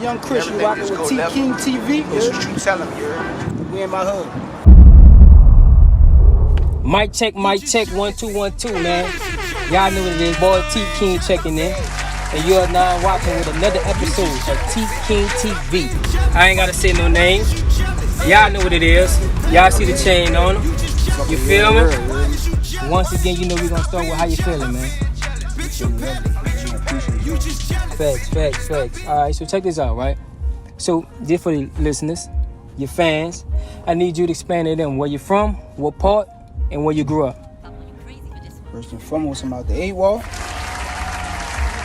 Young Chris. You rocking with TKingTv. This is what you tell him, We in my hood. Mic check, 1 2 1 2, man. Y'all know what it is, boy. T King checking in, and you are now watching with another episode of TKingTv. I ain't gotta say no name. Y'all know what it is. Y'all see the chain on him. You feel me? Once again, you know we gonna start with how you feeling, man. Facts. All right, so check this out, right? So, just for the listeners, your fans, I need you to explain to them where you're from, what part, and where you grew up. First and foremost, I'm out the 8-Wall,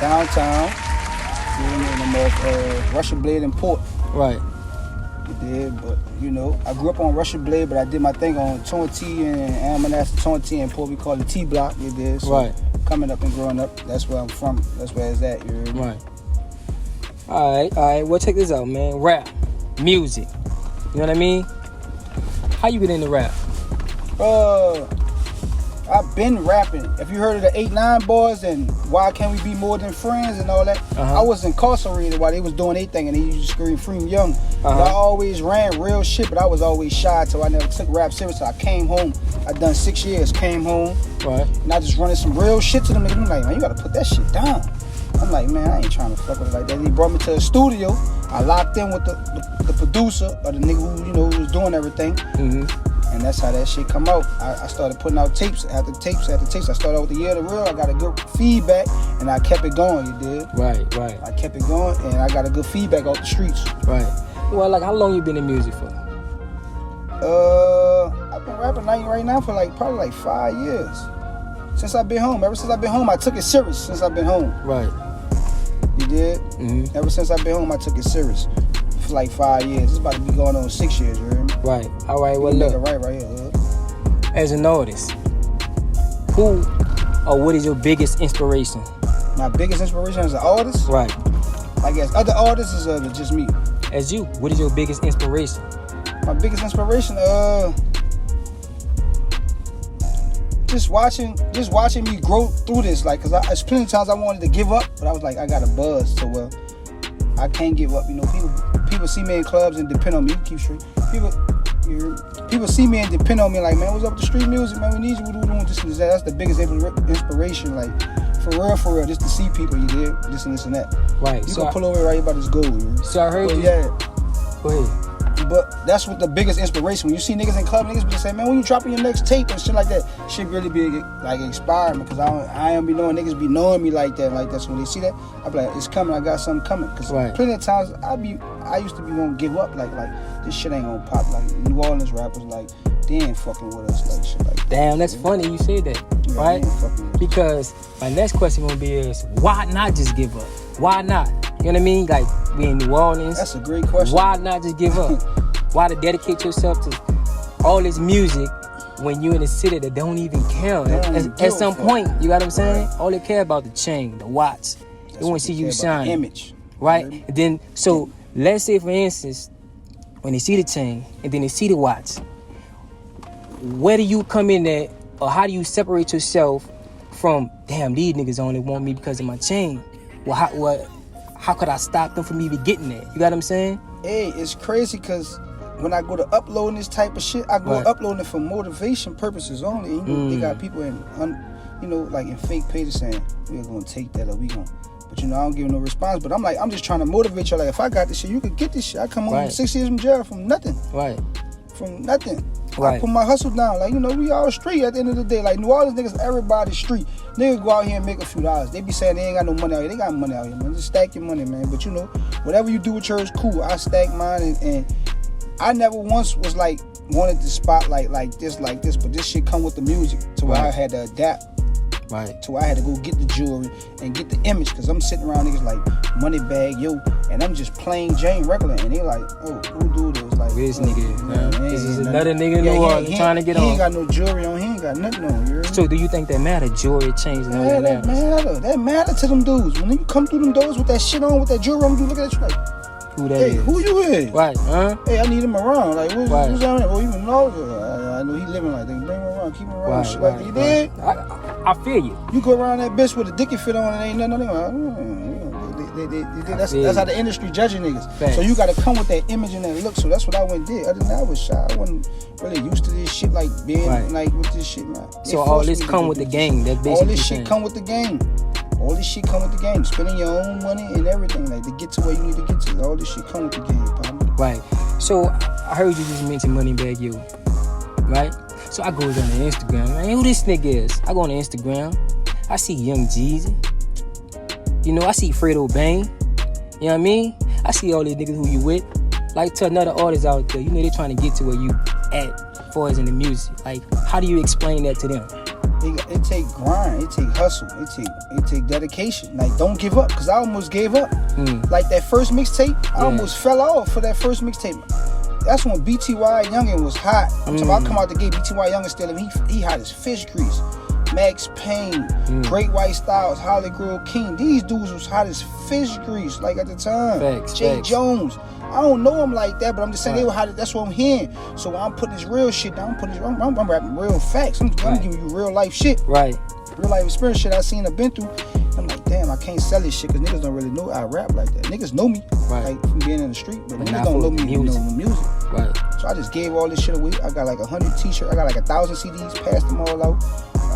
downtown. And I'm off Russia Blade and Port. Right. But you know, I grew up on Russia Blade, but I did my thing on Taunty and Almanac, Taunty and Port. We call it T Block. You did. So right. Coming up and growing up, that's where I'm from. That's where it's at. You heard me? Right. All right. Well, check this out, man. Rap, music. You know what I mean? How you get into rap? I've been rapping. If you heard of the 8-9 boys and Why Can't We Be More Than Friends and all that, I was incarcerated while they was doing their thing and they used to scream Free Young. I always ran real shit, but I was always shy, so I never took rap seriously. I came home. I done 6 years. Came home. Right. And I just running some real shit to them niggas. I'm like, man, you gotta put that shit down. I'm like, man, I ain't trying to fuck with it like that. He brought me to the studio. I locked in with the producer or the nigga who, you know, who was doing everything. And that's how that shit come out. I started putting out tapes after tapes. I started out with DaYearOfTheReal. I got a good feedback, and I kept it going, you did? Right. I kept it going, and I got a good feedback out the streets. Right. Well, like, how long you been in music for? I've been rapping right now for probably 5 years. Since I've been home. Ever since I've been home, I took it serious since I've been home. Right. You did? Ever since I've been home, I took it serious. For 5 years. It's about to be going on 6 years, you hear me? Right. All right, well, look. Right here. As an artist, who or what is your biggest inspiration? My biggest inspiration as an artist? Right. I guess other artists is just me. As you, what is your biggest inspiration? My biggest inspiration, just watching me grow through this. Cause there's plenty of times I wanted to give up, but I was like, I got a buzz, so I can't give up. You know, people see me in clubs and depend on me. You keep straight. People see me and depend on me. Like, man, what's up with the street music, man? We need you. We're doing this and that. That's the biggest inspiration. Like, for real, just to see people. You did this and that. Right. You can pull over right about this goal. So I heard you. Yeah. Go ahead. But that's what the biggest inspiration. When you see niggas in club, niggas be saying, man, when you dropping your next tape and shit like that, shit really be like inspiring me. Cause I ain't be knowing niggas be knowing me like that. So when they see that, I be like, it's coming. I got something coming. Cause plenty of times I used to be gonna give up. Like this shit ain't gonna pop. Like New Orleans rappers, like they ain't fucking with us. Like shit like that. Damn, that's funny you say that, yeah, right? Because my next question gonna be is, why not just give up? Why not? You know what I mean? Like, we in New Orleans. That's a great question. Why not just give up? Why to dedicate yourself to all this music when you in a city that don't even care? At some point, you got what I'm saying? Right. All they care about the chain, the watch. They want to see you shine. Image. Right? And then, so let's say, for instance, when they see the chain and then they see the watch, where do you come in there, or how do you separate yourself from, damn, these niggas only want me because of my chain? Well, how could I stop them from even getting there? You got what I'm saying? Hey, it's crazy because when I go to uploading this type of shit, I go uploading it for motivation purposes only. You know, they got people in fake pages saying, we're gonna take that or we gonna, but you know, I don't give no response. But I'm just trying to motivate y'all. Like, if I got this shit, you could get this shit. I come home with 6 years from jail from nothing. Right. From nothing. Right. I put my hustle down. Like, you know, we all street at the end of the day. Like, New Orleans niggas, everybody street. Niggas go out here and make a few dollars. They be saying they ain't got no money out here. They got money out here, man. Just stack your money, man. But you know, whatever you do with yours, cool. I stack mine, and I never once was like wanted to spotlight like this, but this shit come with the music to where I had to adapt. Right. To where I had to go get the jewelry and get the image, because I'm sitting around niggas like Moneybag, yo, and I'm just plain Jane regular, and they like, oh, who do this? Like, this nigga, man. This is another nigga in New Orleans trying to get on. He ain't got no jewelry on. He ain't got nothing on. You So do you think that matter? Jewelry change and all that matter. That matter to them dudes. When you come through them doors with that shit on, with that jewelry on, you look at that, you like, who that is? Who you is? Right, huh? Hey, I need him around. Like, who's on there? Oh, even know. I know he living like that. Bring him around, keep him around. Shit like that. You did? I feel you. You go around that bitch with a dicky fit on and ain't nothing. That's how the industry judging niggas. Facts. So you gotta come with that image and that look. So that's what I went and did. Other than that, I was shy. I wasn't really used to this shit, like being like with this shit, man. So all this come with the game. That's basically all this shit come with the game. All this shit come with the game. Spending your own money and everything, like to get to where you need to get to. All this shit come with the game, partner. Right. So I heard you just mention Moneybag Yo, right? So I go on the Instagram, man, who this nigga is? I go on the Instagram, I see Young Jeezy, you know, I see Fredo Bang, you know what I mean? I see all these niggas who you with. Like, to another artist out there, you know, they trying to get to where you at, as far as in the music. Like, how do you explain that to them? It take grind, it take hustle, it take dedication. Like, don't give up, cause I almost gave up. Like that first mixtape, I almost fell off for that first mixtape. That's when BTY Youngin was hot. I'm talking about, I come out the gate, BTY Youngin still, he hot as fish grease. Max Payne, Great White Styles, Holly Girl King. These dudes was hot as fish grease, like at the time. Jay Jones. I don't know him like that, but I'm just saying they were hot. That's what I'm hearing. So when I'm putting this real shit down, I'm rapping real facts. I'm giving you real life shit. Right. Real life experience shit I seen, I've been through. I'm like, damn, I can't sell this shit because niggas don't really know I rap like that. Niggas know me, like from being in the street, but niggas don't know me from knowing the music. Right. So I just gave all this shit away. I got like 100 t-shirts. I got like 1,000 CDs, passed them all out.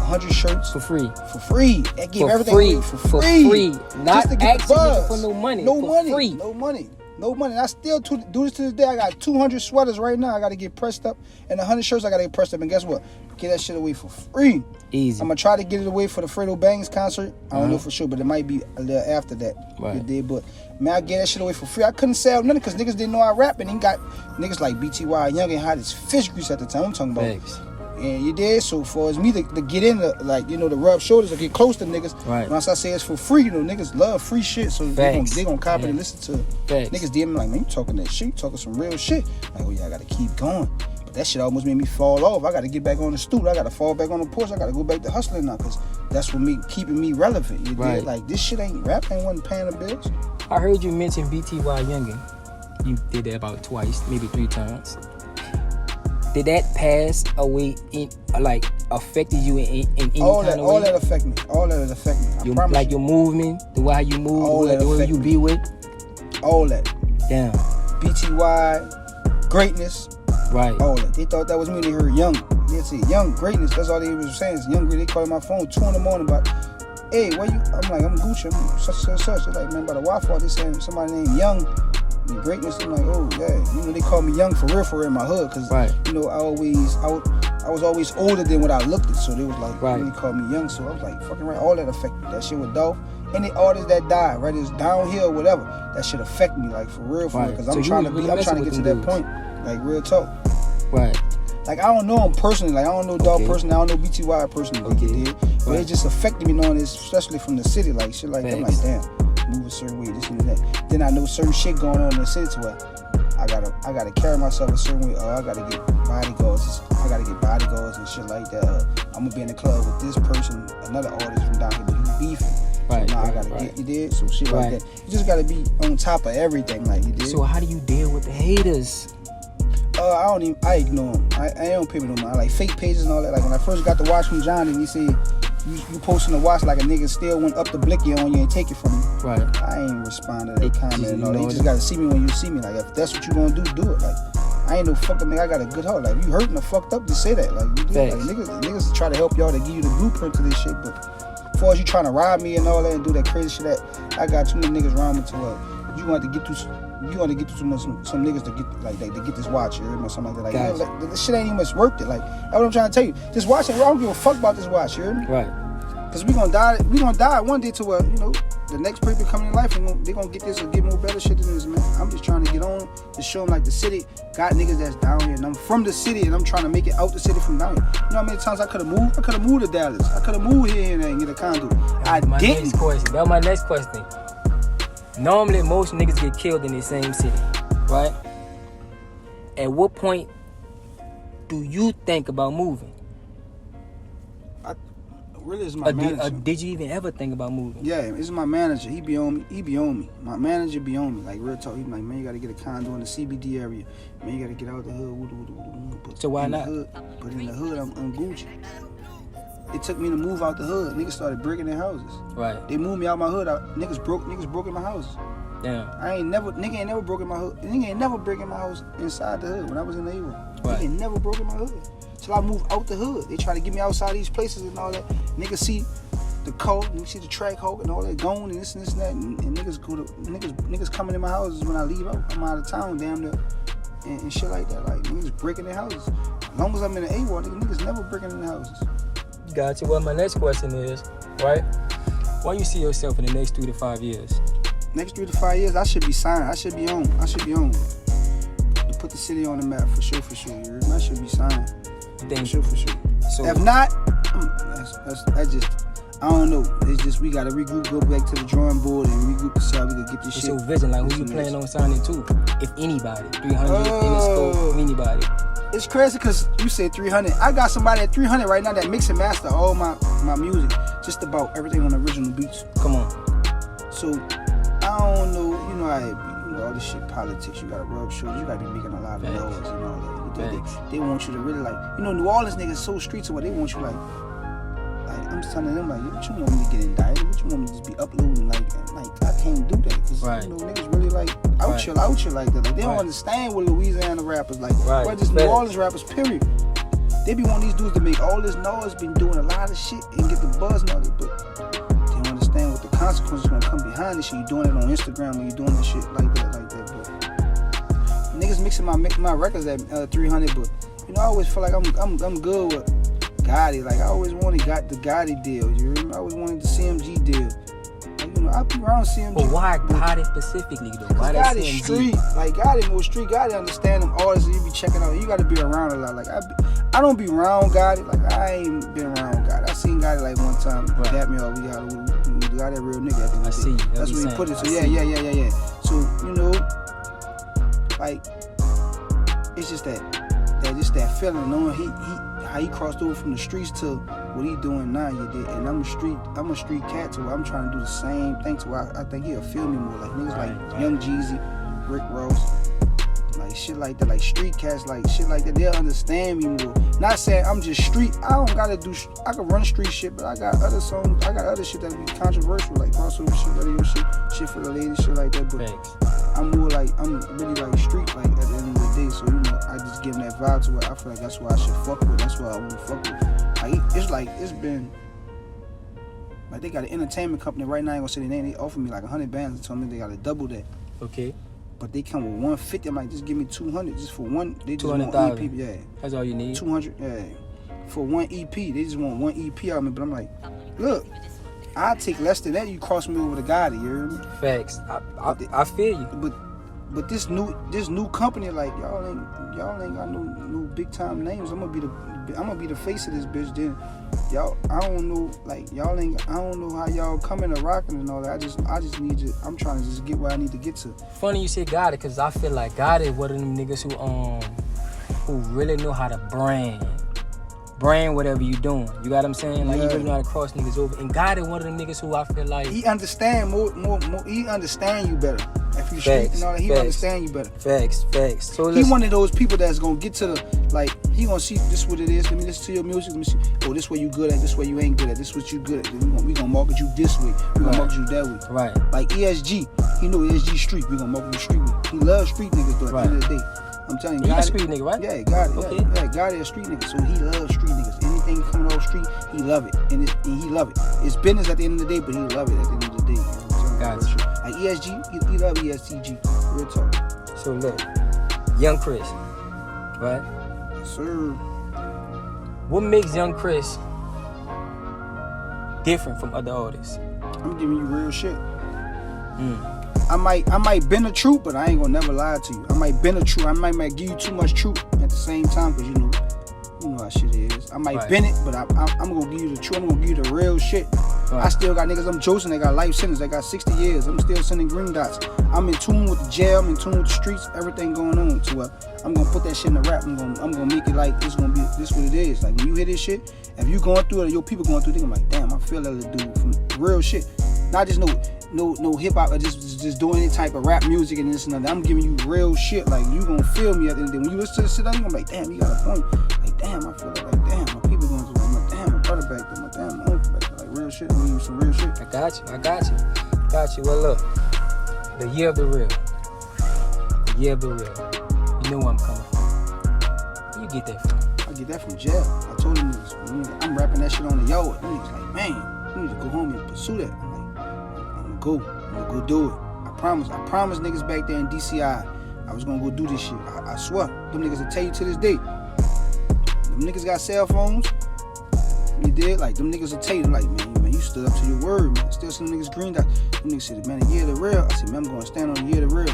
100 shirts for free. For free. I gave everything away for free. For free. Not just to get the buzz. For no money. No for money. Free. No money. No money. And I still do this to this day. I got 200 sweaters right now. I got to get pressed up. And 100 shirts I got to get pressed up. And guess what? Get that shit away for free. Easy. I'm going to try to get it away for the Fredo Bangs concert. I don't know for sure, but it might be a little after that. Right. But man, I get that shit away for free. I couldn't sell nothing because niggas didn't know I rap. And then got niggas like BTY Young and hot as fish grease at the time. I'm talking about. Thanks. And you did, so for as me to get in, like, you know, to rub shoulders or get close to niggas, once I say it's for free, you know, niggas love free shit, so they gonna copy and listen to it. Niggas DM me like, man, you talking that shit, you talking some real shit. Like, oh yeah, I gotta keep going. But that shit almost made me fall off. I gotta get back on the stool, I gotta fall back on the porch, I gotta go back to hustling now, because that's what keeping me relevant. You did? Like, this shit ain't rap, ain't wasn't paying the bills. I heard you mention BTY Youngin. You did that about twice, maybe 3 times. Did that pass away affected you in any kind of way? All that affect me. All that affect me. I promise like your movement, the way you move, the way you be with? All that. Damn. BTY, greatness. Right. All that. They thought that was me. They heard young. They say young, greatness. That's all they was saying. It's young, they called my phone 2 in the morning about, hey, where you? I'm like, I'm Gucci. I'm such. They're like, man, by the Wi-Fi, they saying somebody named Young. Greatness. I'm like, oh yeah, you know, they call me young for real in my hood, cause you know, I was always older than what I looked at, so they was like, they called me young, so I was like, fucking right, all that affected me. That shit with Dolph, any artist that died, right, it's downhill, whatever, that shit affect me, like for real, cause I'm trying to get to that point, like real talk. Right. Like, I don't know him personally, like I don't know Dolph personally, I don't know BTY personally, but it just affected me knowing this, especially from the city, like shit like that. I'm like, damn. Move a certain way, this and that. Then I know certain shit going on in the city to where I gotta carry myself a certain way. I gotta get bodyguards. I gotta get bodyguards and shit like that. I'm gonna be in the club with this person, another artist from down here, but he's beefing. So now I gotta get, you did? So shit like that. You just gotta be on top of everything, like you did. So how do you deal with the haters? I ignore them. I don't pay me no mind. Like fake pages and all that. Like when I first got the watch from John and he said, you posting the watch like a nigga still went up the blicky on you and take it from me. Right. I ain't respond to that comment and all. They just gotta see me when you see me. Like if that's what you gonna do it. Like I ain't no fucking nigga. I got a good heart. Like if you hurting or fucked up, just say that. Like you do. Like niggas try to help y'all to give you the blueprint to this shit, but as far as you trying to rob me and all that and do that crazy shit, that I got too many niggas around me to you want to get through. You want to get to some niggas to get like to get this watch or something like that. Like, you know, like this shit ain't even much worth it. Like that's what I'm trying to tell you. This watch, I don't give a fuck about this watch. You hear me? Right. Cause we gonna die one day to where, you know, the next people coming in life and they gonna get this or get more better shit than this, man. I'm just trying to get on to show them like the city got niggas that's down here, and I'm from the city and I'm trying to make it out the city from down here. You know how many times I could have moved? I could have moved to Dallas. I could have moved here and get a condo. I didn't. That was my next question. Normally, most niggas get killed in the same city, right? At what point do you think about moving? Really, is my manager. Did you even ever think about moving? Yeah, it's my manager. He be on me. My manager be on me. Like real talk. He be like, man, you gotta get a condo in the CBD area. Man, you gotta get out the hood. So why not? But in the hood, I'm Gucci. it took me to move out the hood. Niggas started breaking their houses. Right. They moved me out my hood. Niggas broke in my houses. Damn. Nigga ain't never broke in my hood. Nigga ain't never break in my house inside the hood when I was in the A1. Right. Nigga ain't never broke in my hood. Till I moved out the hood. They try to get me outside these places and all that. Niggas see the code, niggas see the track hoe and all that going and this and that. And niggas niggas coming in my houses when I leave out. I'm out of town, damn near. And shit like that. Like, niggas breaking their houses. As long as I'm in the A1, niggas never breaking in the houses. Gotcha. Well, my next question is, right? Why you see yourself in the next 3 to 5 years? Next 3 to 5 years, I should be signed. I should be on. To put the city on the map for sure. You heard me? I should be signed. For sure. So if not, that's just, I don't know. It's just we gotta regroup, go back to the drawing board and regroup to see how we can get this shit. What's your vision? Like, who you planning on signing to? If anybody, 300 in the scope, anybody. It's crazy because you said 300. I got somebody at 300 right now that mix and master all my music, just about everything on the original beats. Come on. So I don't know. You know how all this shit politics. You gotta rub shoulders. You gotta be making a lot of noise and all that. They want you to really like. New Orleans niggas so streets where they want you like I'm just telling them like, what you want me to get indicted? What you want me to just be uploading like I can't do that because niggas really like out here like that. Like, they don't understand what Louisiana rappers like. Or just New Orleans rappers, period. They be wanting these dudes to make all this noise, been doing a lot of shit and get the buzz and all that, but they don't understand what the consequences gonna come behind this shit. You doing it on Instagram when you doing this shit like that. But niggas mixing my records at 300, but I always feel like I'm good with Gotti. Like, I always wanted the Gotti deal. You hear me? I always wanted the CMG deal. Like, I be around CMG. But why Gotti specifically though? Why that Gotti CMG? street? Like, Gotti more street. Gotti understand them artists. You be checking out. You got to be around a lot. Like, I don't be around Gotti. Like, I ain't been around Gotti. I seen Gotti like one time. Dap me off. We got that real nigga at the end of the day. That's where he put it. So yeah. So like, it's just that feeling, knowing how he crossed over from the streets to what he doing now. You did, and I'm a street cat, so I'm trying to do the same thing. So I think he'll feel me more. Like niggas like Young Jeezy, Rick Ross, like shit like that, like street cats, like shit like that. They'll understand me more. Not saying I'm just street. I don't gotta do. I can run street shit, but I got other songs. I got other shit that be controversial, like crossover shit, radio shit for the ladies, shit like that. But I'm more like, I'm really like street, like at the end of the day. So I just give them that vibe to it. I feel like that's why I should fuck with. That's why I want to fuck with. Like it's been like they got an entertainment company right now. I ain't gonna say their name. They offered me like 100 bands and told me they got to double that. Okay. But they come with 150. I'm like, just give me 200 just for one. They just want EP. Yeah. That's all you need. 200. Yeah. For one EP, they just want one EP out of me. But I'm like, look, I take less than that. You cross me over the Gotti. You hear me? Facts. I feel you. But this new company, like y'all ain't got no big time names. I'm gonna be the face of this bitch. Then y'all, I don't know how y'all coming to rocking and all that. I just need to. I'm trying to just get where I need to get to. Funny you say Gotti, because I feel like Gotti one of them niggas who really know how to brand whatever you doing. You got what I'm saying? Like, you really know how to cross niggas over. And Gotti one of them niggas who I feel like he understand more. He understand you better. If you street and all that, he understand you better. Facts. So he one of those people that's gonna get to the, like, he gonna see this what it is. Let me listen to your music. Let me see. Oh, this way you good at. This way you ain't good at. This what you good at. We gonna market you this way. We gonna market you that way. Right. Like ESG, he know ESG street. We gonna market you street way. He loves street niggas though. At the end of the day, I'm telling you, he a street nigga, right? Yeah, Gotti. Okay. Yeah, Gotti a street nigga. So he loves street niggas. Anything coming off street, he love it, and he love it. It's business at the end of the day, but he love it at the end of the day. Gotcha. Like ESG, he love ESTG. Real talk. So look, Young Chris, right? Yes, sir. What makes Young Chris different from other artists? I'm giving you real shit. I might bend the truth, but I ain't gonna never lie to you. I might bend the truth. I might give you too much truth at the same time, because you know how shit is. I might bend it, but I'm gonna give you the truth. I'm gonna give you the real shit. I still got niggas I'm joking. They got life sentence. They got 60 years. I'm still sending green dots. I'm in tune with the jail. I'm in tune with the streets. Everything going on. So I'm gonna put that shit in the rap. I'm gonna make it like this. Gonna be this what it is. Like when you hear this shit, if you going through it, or your people going through it, they gonna be like, damn, I feel that dude from real shit. Not just no hip hop or just doing any type of rap music and this and that. I'm giving you real shit. Like, you gonna feel me at the end of the day. When you listen to this shit, you gonna be like, damn, you got a point. Like, damn, I feel like damn, my people going through it. I'm like, damn, my brother back there. I got you. Well, look, the year of the real. The year of the real. You know where I'm coming from. Where you get that from? I get that from jail. I told them niggas, I'm rapping that shit on the yard. Them niggas like, man, you need to go home and pursue that. I'm like, I'm gonna go do it. I promise niggas back there in DCI, I was gonna go do this shit. I swear. Them niggas will tell you to this day. Them niggas got cell phones. You did? Like, them niggas will tell you, like, man, you stood up to your word, man. Still some niggas green dot. Them niggas said, man, the year of the real. I said, man, I'm gonna stand on the year of the real.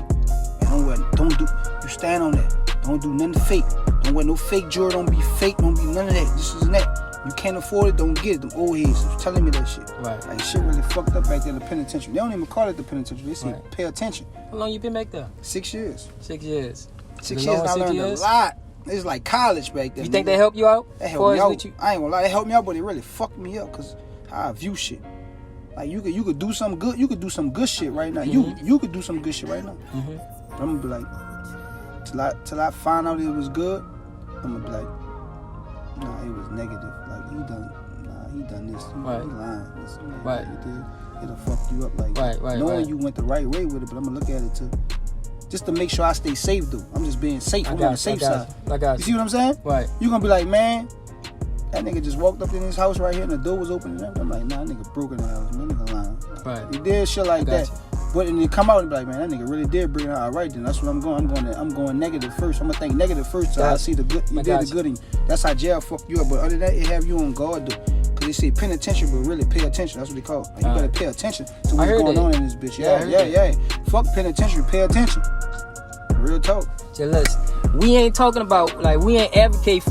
And you stand on that. Don't do nothing fake. Don't wear no fake jewelry. Don't be fake. Don't be none of that. This is that. You can't afford it, don't get it. Them old heads was telling me that shit. Right. Like, shit really fucked up back there in the penitentiary. They don't even call it the penitentiary. They say, pay attention. How long you been back there? 6 years. 6 years. 6 years, I learned a lot. It's like college back there. You think they help you out? They helped me out. I ain't gonna lie, they helped me out, but it really fucked me up because how I view shit. Like, you could do something good. You could do some good shit right now. Mm-hmm. You could do some good shit right now. Mm-hmm. But I'm gonna be like, till I find out it was good, I'm gonna be like, nah, it was negative. Like, he done this. He lying. This, right. It'll fuck you up. Like, knowing you went the right way with it, but I'm gonna look at it too. Just to make sure I stay safe, though. I'm just being safe. I'm on the safe side. You see what I'm saying? Right. You gonna be like, man, that nigga just walked up in his house right here and the door was open and everything. I'm like, nah, that nigga broke in the house. Man, nigga lying. Right. He did shit like that. But then they come out and be like, man, that nigga really did bring it out. All right, then that's what I'm going. I'm going negative first. I'm gonna think negative first till I see the good. You did the good in you. That's how jail fuck you up. But other than that, it have you on guard though. Cause they say penitentiary, but really pay attention. That's what they call it. Like, you better pay attention to what's going on in this bitch. Yeah. Fuck penitentiary, pay attention. Real talk. So listen, we ain't talking about, like, we ain't advocate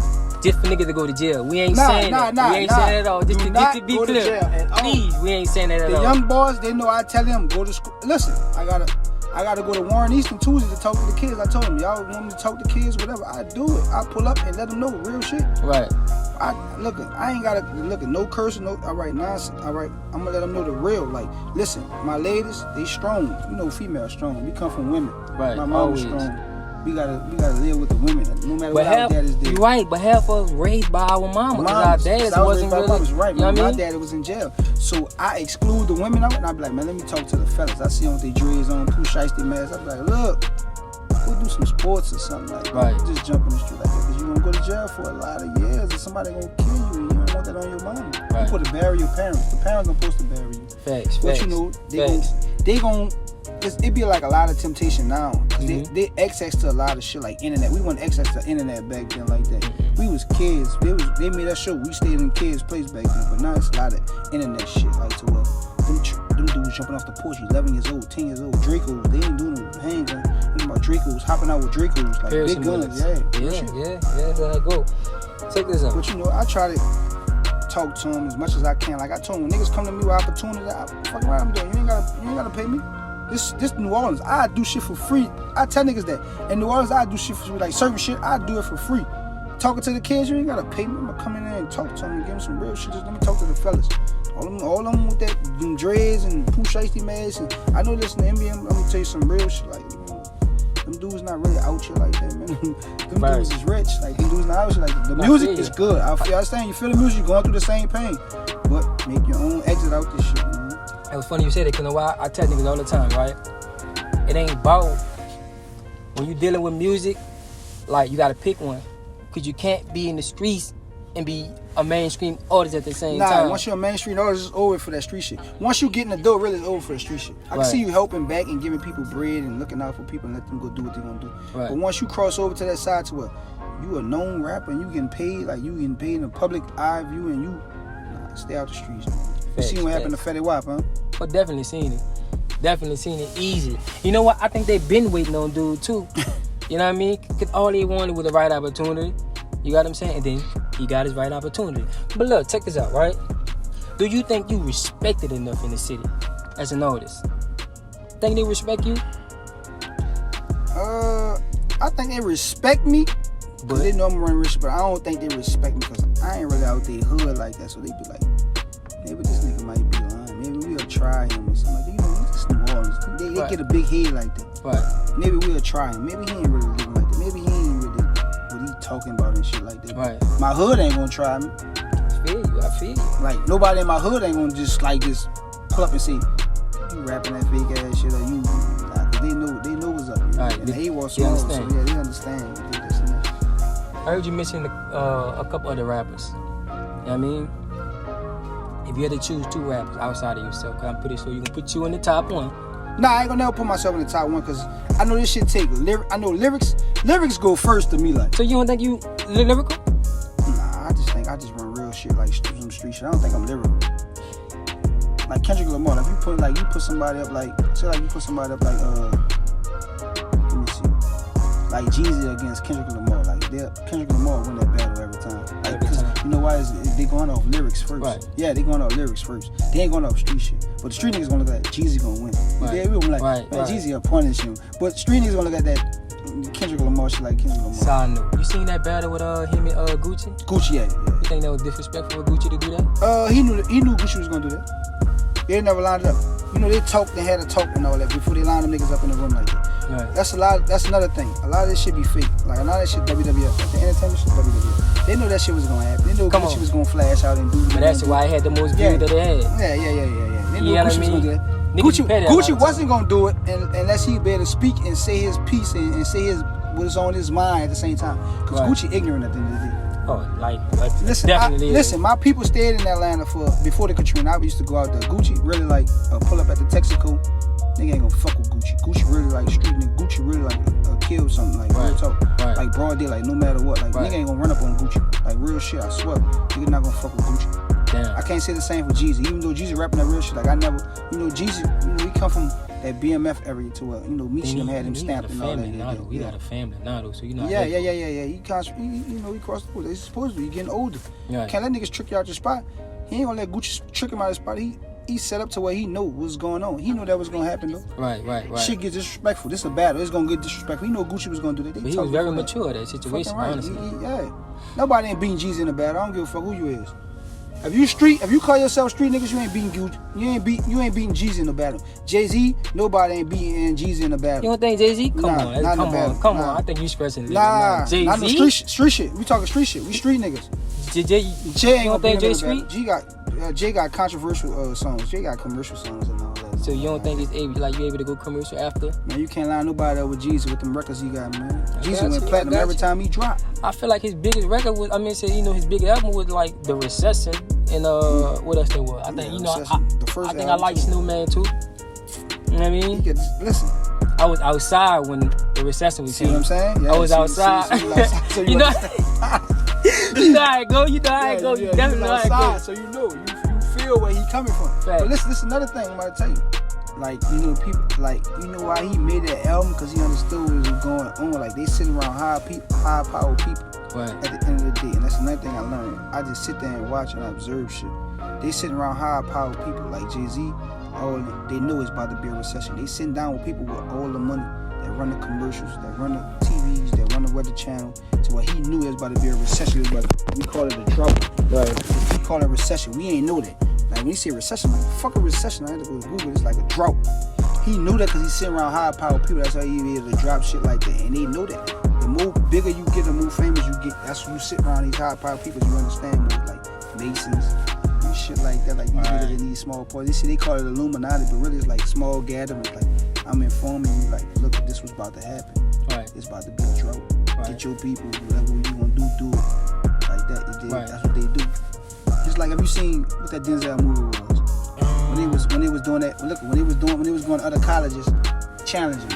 just for niggas to go to jail. We ain't saying that. We ain't saying that at all. Just to be clear. Please, we ain't saying that at all. The young boys, they know I tell them, go to school. Listen, I gotta go to Warren Easton Tuesday to talk to the kids. I told them, y'all want me to talk to kids, whatever, I do it. I pull up and let them know real shit. Right. I ain't gotta look at no cursing, no, all right, nonsense, all right. I'm gonna let them know the real. Like, listen, my ladies, they strong. You know, female strong. We come from women. Right. My mom was strong. We gotta live with the women, no matter what our daddies did. You're right, but half of us raised by our mama. Because our daddies wasn't really. Right, you know my daddy was in jail. So I exclude the women out and I be like, man, let me talk to the fellas. I see them with their dreads on, push shiesty masks. I be like, look, go do some sports or something like that. Right. Just jump in the street like that. Because you're gonna go to jail for a lot of years and somebody gonna kill you and you don't want that on your mama. Right. You put to bury your parents. The parents are supposed to bury you. Facts. But you know, they gon' it be like a lot of temptation now. Cause they access to a lot of shit like internet. We want access to internet back then like that. We was kids. They made us show we stayed in kids' place back then. But now it's a lot of internet shit like to where them dudes jumping off the porch, 11 years old, 10 years old, Dracos. They ain't doing no handgun. Talking about Dracos, hopping out with Dracos, like big guns. Yeah, that's how it go. Check this out. But you know, I try to talk to them as much as I can. Like I told them, when niggas come to me with opportunity, fuck around I'm doing. You ain't gotta pay me. This New Orleans, I do shit for free. I tell niggas that. In New Orleans, I do shit for free. Like certain shit, I do it for free. Talking to the kids, you ain't gotta pay me. I'm gonna come in there and talk to them and give them some real shit. Just let me talk to the fellas. All them with that them dreads and push shiesty masks. And I know listen to NBA, I'm gonna tell you some real shit. Like, them dudes not really out here like that, man. Them dudes is rich. Like, them dudes not out here like that. The music is good. I understand you feel the music, you're going through the same pain. But make your own exit out this shit, man. It was funny you said it, because I tell niggas all the time, right? It ain't about, when you dealing with music, like, you gotta pick one. Because you can't be in the streets and be a mainstream artist at the same time. Once you're a mainstream artist, it's over for that street shit. Once you get in the door, really, it's over for the street shit. I can see you helping back and giving people bread and looking out for people and let them go do what they gonna do. Right. But once you cross over to that side to where you a known rapper and you getting paid, like you getting paid in the public eye view, and you stay out the streets, man. You seen what happened to Fetty Wap, huh? But definitely seen it. Definitely seen it easy. You know what? I think they been waiting on dude too. You know what I mean? Because all they wanted was the right opportunity. You got what I'm saying? And then he got his right opportunity. But look, check this out, right? Do you think you respected enough in the city as an artist? Think they respect you? I think they respect me. But they know I'm running rich, but I don't think they respect me because I ain't really out there hood like that. So they be like, maybe this nigga might be lying. Maybe we'll try him or something like that. You know, it's New Orleans. They get a big head like that. Right. Maybe we'll try him. Maybe he ain't really living like that. Maybe he ain't really what he talking about and shit like that. Right. My hood ain't gonna try me. I feel you. Like, nobody in my hood ain't gonna just like just pull up and say, you rapping that fake ass shit, or you, like, they know what's up. Right, and they was small, so yeah, they understand. They this and that. I heard you mention a couple other rappers. You know what I mean? If you had to choose 2 rappers outside of yourself, cause I'm pretty sure you can put you in the top 1. Nah, I ain't gonna never put myself in the top 1 because I know this shit take I know lyrics go first to me, like. So you don't think you lyrical? Nah, I just think I just run real shit, like some street shit. I don't think I'm lyrical. Like Kendrick Lamar, if you put somebody up like, say like you put somebody up like let me see, like Jeezy against Kendrick Lamar, like Kendrick Lamar win that battle every time. Like, cause you know why? They going off lyrics first. Right. Yeah, they going off lyrics first. They ain't going off street shit. But the street niggas gonna look at that Jeezy gonna win. Right. They will be like, right. Jeezy will punish him. But street niggas gonna look at that Kendrick Lamar shit like Kendrick Lamar. Side note, you seen that battle with him and Gucci? Gucci, yeah. You think that was disrespectful for Gucci to do that? He knew Gucci was gonna do that. They never lined it up. You know, they talked, they had a talk and all that before they lined them niggas up in the room like that. Right. That's another thing. A lot of this shit be fake. Like a lot of that shit WWF. Like the entertainment shit WWF. They know that shit was gonna happen. They know Gucci was gonna flash out and do. But that's why I had the most views that they had. Yeah. They knew Gucci was gonna do that. Gucci wasn't gonna do it unless he be able to speak and say his piece and say what's on his mind at the same time. Because Gucci ignorant at the end of the day. Oh, like listen, definitely. Listen, my people stayed in Atlanta before the Katrina. I used to go out there. Gucci really like pull up at the Texaco. Nigga ain't gonna fuck with Gucci. Gucci really like street nigga. Gucci really like kill something, like real talk. Right. Like broad day, like no matter what. Like nigga ain't gonna run up on Gucci. Like real shit, I swear. Nigga not gonna fuck with Gucci. Damn. I can't say the same for Jeezy. Even though Jeezy rapping that real shit, like I never, Jeezy, he come from that BMF area to Meechie them had him stamped and all that. He got a family now, though, so you know. Yeah. He crossed the border. They supposed to be getting older. Right. Can't let niggas trick you out your spot. He ain't gonna let Gucci trick him out of his spot. He set up to where he know what's going on. He knew that was gonna happen though. Right. Shit get disrespectful. This is a battle. It's gonna get disrespectful. He know Gucci was gonna do that. But he was very mature in that situation, right. honestly. Nobody ain't beating Jeezy in a battle. I don't give a fuck who you is. If you call yourself street niggas, you ain't beating Gucci. You ain't beating Jeezy in the battle. Jay-Z, nobody ain't beating Jeezy in the battle. You don't think Jay-Z? Come on. I think you stressing it. Nah, Jay-Z? not no street shit. We talking street shit. We street niggas. Jay ain't you don't think Jay street? Jay got controversial songs. Jay got commercial songs and all that. So you don't think it's you able to go commercial after? Man, you can't line nobody up with Jeezy with them records he got, man. Jeezy went platinum every time he dropped. I feel like his biggest record was, his biggest album was like The Recession and what else there was? I think I like Snowman too. You know what I mean? Listen. I was outside when The Recession was here. See what I'm saying? Yeah, I was outside. So you know how it go. You definitely know how it go. So you feel where he coming from. Fact. But listen, another thing I'm about to tell you. Like, people, like, why he made that album? Because he understood what was going on. Like, they sitting around high-powered people at the end of the day. And that's another thing I learned. I just sit there and watch and observe shit. They sitting around high-powered people like Jay-Z. They know it's about to be a recession. They sitting down with people with all the money that run the commercials, that run the TVs, that run the weather channel. To where he knew it was about to be a recession. We call it a drought. Right. We call it a recession. We ain't know that. Like when he say recession, like fuck a recession. I had to go to Google. It's like a drought. He knew that because he's sitting around high-powered people. That's how he able to drop shit like that. And they know that. The more bigger you get, the more famous you get. That's when you sit around these high-powered people. You understand more like Masons and shit like that. Like you get it in these small parties. They call it Illuminati, but really it's like small gatherings. Like I'm informing you, like look, this was about to happen. Right. It's about to be a drought. Right. Get your people, whatever you gonna do it like that. That's what they do. Just like, have you seen what that Denzel movie was? When they was doing that. Look, when they was going to other colleges, challenging.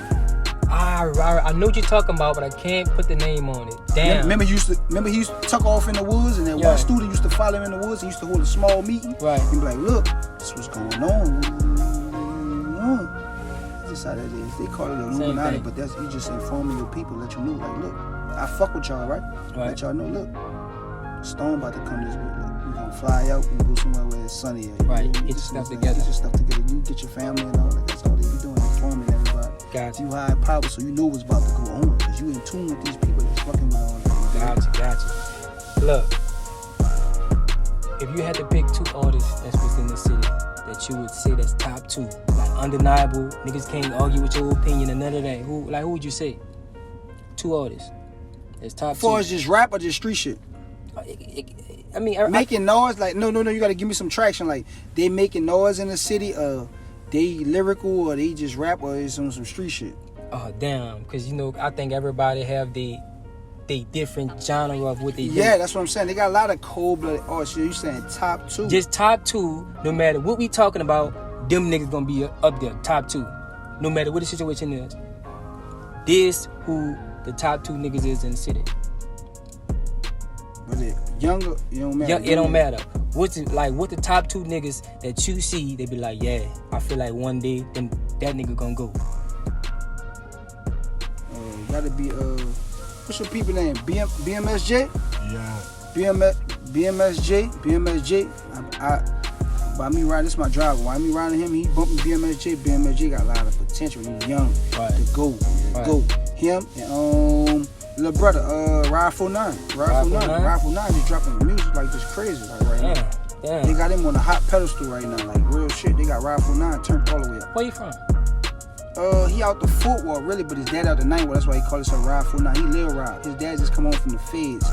I know what you're talking about, but I can't put the name on it. Damn. Remember he used to tuck off in the woods, and then one student used to follow him in the woods. He used to hold a small meeting. Right. And be like, look, this was going on. That's how that is. They call it Illuminati, but that's you just informing your people, let you know, like, look, I fuck with y'all, right? Let y'all know, look, storm about to come this way. Look, we gonna fly out and go somewhere where it's sunny. Right. Get your stuff together. You get your family and all that. That's all they be doing, informing everybody. Gotcha. You high power, so you know what's about to go on, because you in tune with these people that's fucking with all that. Gotcha. Look, if you had to pick 2 artists that's within the city that you would say that's top 2, like undeniable, niggas can't argue with your opinion and none of that, who would you say? 2 artists that's top 2. As far as just rap or just street shit? I mean, making noise. Like, no, you gotta give me some traction. Like, they making noise in the city. They lyrical or they just rap or it's on some street shit. Oh damn, because you know I think everybody have they different genre of what they do. Yeah, that's what I'm saying. They got a lot of cold-blooded artists. You saying top 2? Just top 2. No matter what we talking about, them niggas gonna be up there, top 2. No matter what the situation is. This who the top 2 niggas is in the city. But it younger, it don't matter. It don't matter. What the top 2 niggas that you see, they be like, yeah, I feel like one day that nigga gonna go. Gotta be what's your people name? BMSJ? Yeah. BMSJ. By me riding, this is my driver. While me riding him, he bumping BMSJ. BMSJ got a lot of potential. He's young to go. Him and little brother, Ride 49. Ride 49 just dropping music like this crazy like right now. Damn. They got him on a hot pedestal right now, like real shit. They got Ride 49 turned all the way up. Where you from? He out the Fort Ward really, but his dad out the Ninth Ward. That's why he call himself Ride 49. He Lil Ride. His dad just come home from the feds.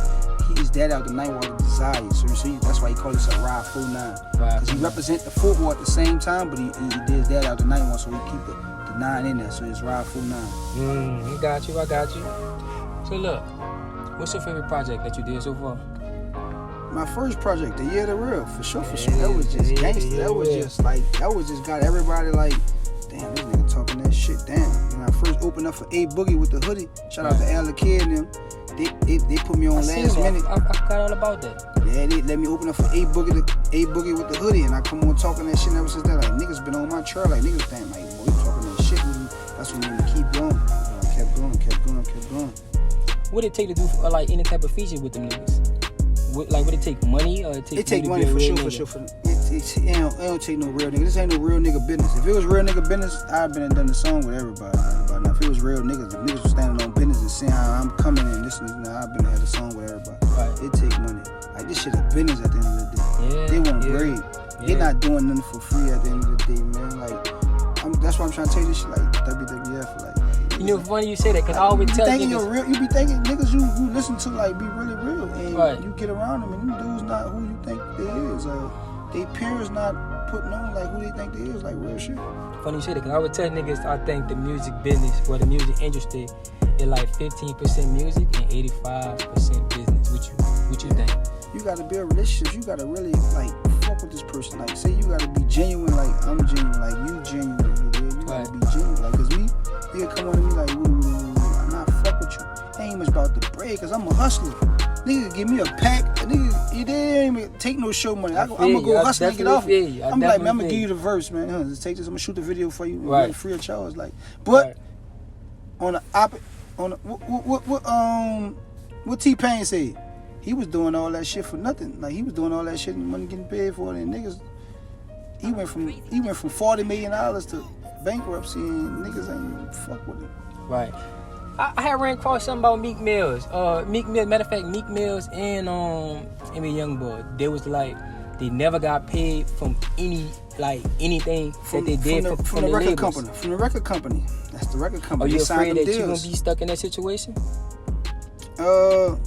His dad out the Ninth Ward of Desire. So that's why he call himself Ride 49. Because he represent the Fort Ward at the same time, but he did his dad out the Ninth Ward, so he keep the 9 in there. So it's Ride 49. I got you. So look, what's your favorite project that you did so far? My first project, DaYearOfTheReal, for sure. That was just gangster. That was just got everybody like, damn, this nigga talking that shit. Damn. When I first opened up for A.Boogie with the hoodie, shout out to A.K.A and them. They put me on last minute. I forgot all about that. Yeah, they let me open up for A.Boogie with the hoodie, and I come on talking that shit. And ever since that, like niggas been on my trail. Like niggas, damn, like boy, you talking that shit with me. That's what made me keep going. And I kept going. What did it take to do like any type of feature with them niggas? Would it take money or it take money for sure. It don't take no real nigga. This ain't no real nigga business. If it was real nigga business, I'd been and done the song with everybody. Now, if it was real niggas, if niggas was standing on business and saying how I'm coming and this and this, now I've been and had a song with everybody. Right. It take money. Like this shit a business at the end of the day. They want grade. They not doing nothing for free at the end of the day, man. Like that's why I'm trying to tell you this shit like WWF, like. You know, funny you say that, cause I always tell niggas. You be thinking niggas you listen to like be really real, and you get around them, and them dudes not who you think they is. They parents not putting on like who they think they is, like real shit. Funny you say that, cause I would tell niggas I think the music business or the music industry is like 15% music and 85% business. What you think? You gotta build relationships. You gotta really like fuck with this person. Like say you gotta be genuine, like I'm genuine, like you genuine. You gotta be genuine, like cause me. Nigga come on to me like, I'm not fuck with you. Ain't much about the bread, cause I'm a hustler. Nigga give me a pack. Nigga, you didn't even take no show money. I'm gonna go hustle and get off. I'm like, man, I'm gonna give you the verse, man. Just take this. I'm gonna shoot the video for you. Right. Free of charge, like. But on the what T-Pain said, he was doing all that shit for nothing. Like he was doing all that shit and wasn't getting paid for it. And niggas, he went from $40 million to bankruptcy and niggas ain't even fuck with it. Right. I had ran across something about Meek Mills. Matter of fact, Meek Mills and Youngboy, they was like they never got paid from anything that they did from the record company. From the record company. That's the record company. Are you afraid that you're gonna be stuck in that situation? I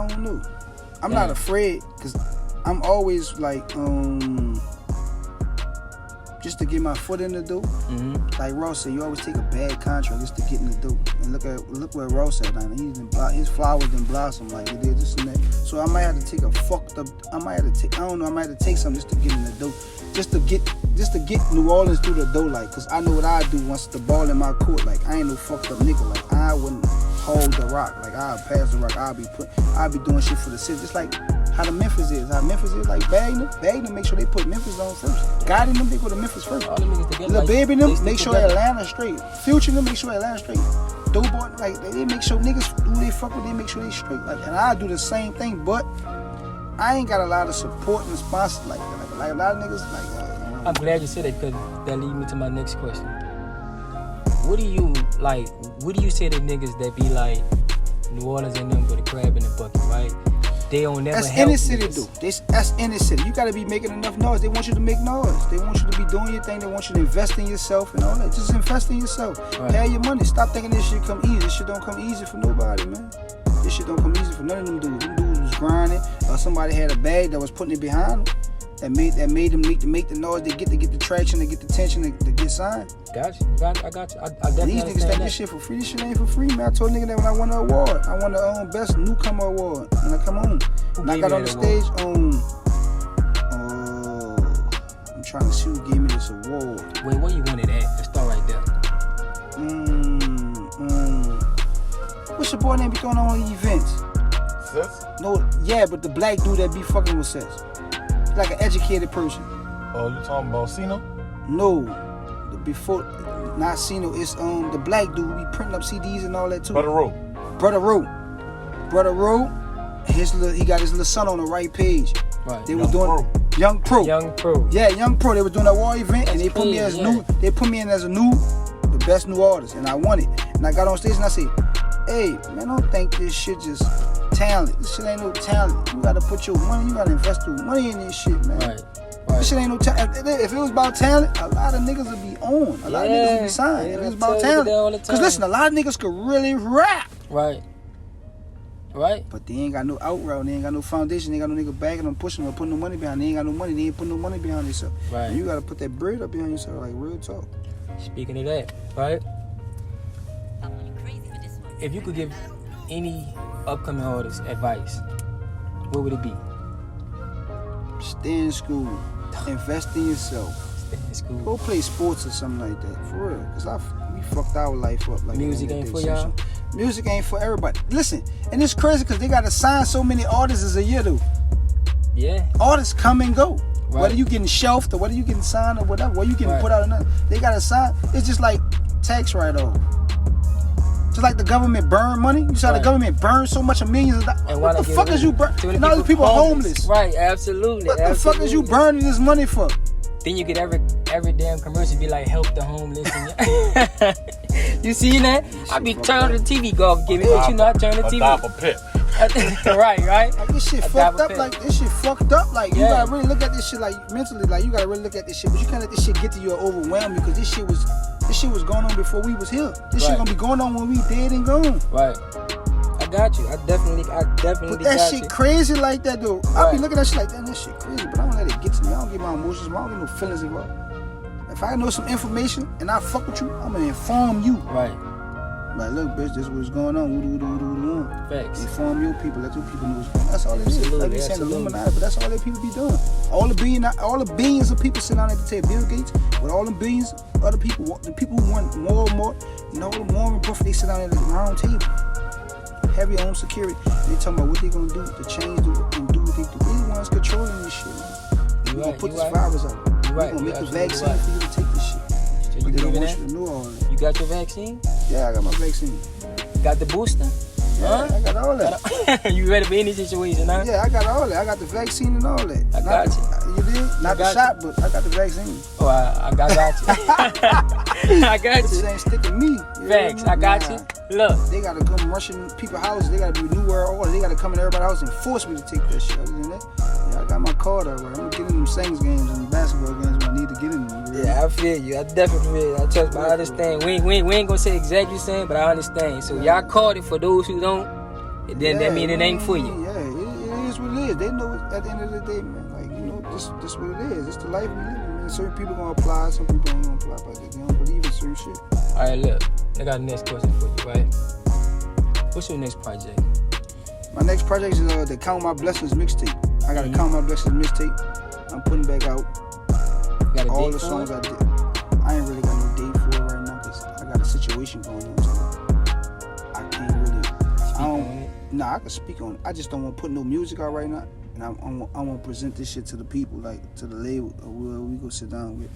don't know. I'm not afraid because I'm always like just to get my foot in the door. Like Ross said, you always take a bad contract just to get in the door. And look where Ross at now. His flowers didn't blossom like they did this and that. So I might have to take a fucked up. I might have to take something just to get in the door, just to get New Orleans through the door. Like, cause I know what I do once the ball in my court. Like I ain't no fucked up nigga. Like I wouldn't hold the rock. Like I'll pass the rock. I'll be doing shit for the city. Just like how Memphis is like bagging them, make sure they put Memphis on first. Guiding them, they go to Memphis first. Little baby them, make sure Atlanta straight. Future them, make sure Atlanta straight. Doughboy, like they make sure niggas who they fuck with, they make sure they straight. Like, and I do the same thing, but I ain't got a lot of support and sponsors like that. Like a lot of niggas like. I'm glad you said that because that leads me to my next question. What do you say to niggas that be like New Orleans ain't nothing but a crab in the bucket, right? They don't never help. That's any city do. That's any city. You gotta be making enough noise. They want you to make noise. They want you to be doing your thing. They want you to invest in yourself and all that. Just invest in yourself. Right. Pay your money. Stop thinking this shit come easy. This shit don't come easy for nobody, man. This shit don't come easy for none of them dudes. Them dudes was grinding, or somebody had a bag that was putting it behind them. That made them make the noise, they get the traction, they get the tension, to get signed. Gotcha. I got you. I definitely These niggas think this shit for free. This shit ain't for free, man. I told nigga that when I won the award. I won the best newcomer award. And I come on. And I got on the stage I'm trying to see who gave me this award. Wait, where you want it at? Let's start right there. What's your boy name be throwing on events? Sis? No, yeah, but the black dude that be fucking with Sis. Like an educated person. Oh, you talking about Sino? No, before not Sino. It's the black dude. We printing up CDs and all that too. Brother Rowe. He got his little son on the right page. Right. They was doing Young Pro. Yeah, Young Pro. They was doing that war event, and they put me as new. They put me in as the best new artist, and I won it. And I got on stage and I said, "Hey, man, don't think this shit just talent. This shit ain't no talent. You gotta put your money. You gotta invest your money in this shit, man. Right. This shit ain't no talent. If it was about talent, a lot of niggas would be on. A lot of niggas would be signed. If it was about talent, because listen, a lot of niggas could really rap. Right. But they ain't got no outroute. They ain't got no foundation. They ain't got no nigga backing them, pushing them, putting no money behind. They ain't got no money. They ain't putting no money behind themselves. Right. And you gotta put that bread up behind yourself, like real talk. Speaking of that, right? If you could give any upcoming artist advice, what would it be? Stay in school. Invest in yourself. Stay in school. Go play sports or something like that, for real. Cause we fucked our life up. Like music ain't for y'all. Music ain't for everybody. Listen, and it's crazy because they gotta sign so many artists a year, though. Yeah. Artists come and go. Right. Whether you getting shelved or whether you getting signed or whatever, whether you getting put out or nothing, they gotta sign. It's just like tax write-off. Just like the government burn money. You saw the government burn so much of millions of dollars. What the fuck is you burn? And all these people homeless. Right, absolutely. What the fuck is you burning this money for? Then you get every damn commercial be like, help the homeless. You seen that? I be turning the TV go off, give me what you know. I turn the TV. Adopt a pet. right. Like this shit fucked up. Like this shit fucked up. Like you gotta really look at this shit like mentally. Like you gotta really look at this shit, but you can't let this shit get to you or overwhelm you because this shit was going on before we was here. This shit gonna be going on when we dead and gone. Right. I got you. I definitely But that shit crazy like that though. I be looking at shit like that. That shit crazy, but I don't let it get to me. I don't get my emotions. I don't get no feelings involved. If I know some information and I fuck with you, I'm gonna inform you. Right. Like, look, bitch, this is what's going on. Facts. Inform your people. Let your people know what's going on. That's all it is. Like they saying Illuminati, but that's all that people be doing. All the billions of people sitting down at the table. Bill Gates, with all the billions, other people, the people who want more and more, the Warren Buffett, they sit down at the round table. Have your own security. They talking about what they gonna do to change and do what they do. They the ones controlling this shit. We gonna put this virus out. We gonna make a vaccine for you to take this shit. So you don't believe in want you to know all that. You got your vaccine? Yeah, I got my vaccine. Got the booster? Yeah, I got all that. You ready for any situation, huh? Yeah, I got all that. I got the vaccine and all that. I got you. You did? Not the shot, but I got the vaccine. Oh, I got you. I got you. This ain't sticking me. Facts, I got you. Look. They gotta come rushing people's houses. They gotta do New World Order. They gotta come in everybody's house and force me to take that shit. Other than that, yeah, I got my card up, right? I'm gonna get in them Saints games and basketball games when I need to get in them. Really. Yeah, I feel you. I definitely feel you. I trust, but I understand. We ain't gonna say exactly the same, but I understand. So y'all called it for those who don't. And then that mean it ain't for you. Yeah, it is what it is. They know it at the end of the day, man. Like, you know, this what it is. It's the life we live in, man. Certain people gonna apply, some people ain't gonna apply, but they don't believe in certain shit. All right, look. I got the next question for you, right? What's your next project? My next project is the Count My Blessings mixtape. I got a Count My Blessings mixtape. I'm putting back out got a all date the for songs it? I did. I ain't really got no date for it right now because I got a situation going on. So I can't really. I can speak on it. I just don't want to put no music out right now. And I want to present this shit to the people, like to the label. We go sit down with,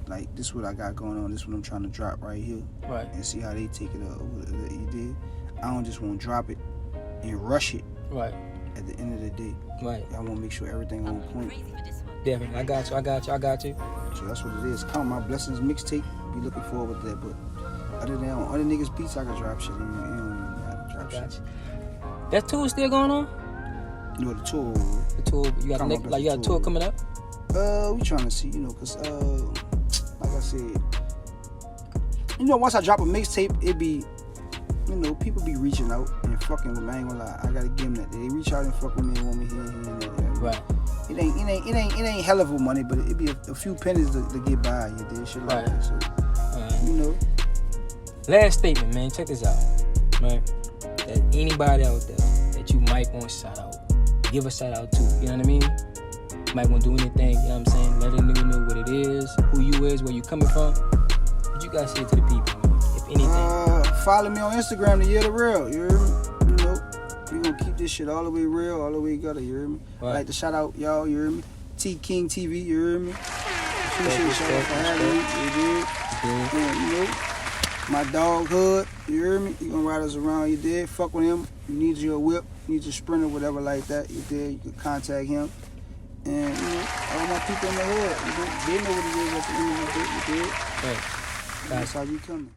like, this is what I got going on. This is what I'm trying to drop right here. Right. And see how they take it up. You did. I don't just want to drop it and rush it. Right. At the end of the day. Right. I want to make sure everything on point. Definitely. I got you. So that's what it is. Count My Blessings mixtape. Be looking forward to that. But other than on other niggas' beats, I can drop shit. You don't have to drop shit. That tour still going on? You know, the tour. The tour. You got a tour coming up? We trying to see, you know, cause like I said, you know, once I drop a mixtape, it be, you know, people be reaching out and fucking with me. I ain't gonna lie. I gotta give them that. They reach out and fuck with me and want me here and there. Right. It ain't hell of a money, but it be a few pennies to get by. You did shit like that. So you know. Last statement, man. Check this out, right? That anybody out there that you might want to shout out, give a shout out to. You know what I mean? Might want to do anything. You know what I'm saying? Let a nigga know what it is, who you is, where you coming from. What you guys say to the people, man? If anything. Follow me on Instagram, DaYearOfTheReal. You hear me? You know, we gonna keep this shit all the way real, all the way gutter. You hear me? Right. I like to shout out y'all. You hear me? TKingTv. You hear me? Appreciate shout out for having me. You did. Yeah, you know, my dog Hood. You hear me? You gonna ride us around? You did. Fuck with him. You need your whip. You need your sprinter, whatever like that. You did. You can contact him. And you know, all my people in the hood, you know, they know what it is at the end of the day. You did. Right. That's how you coming.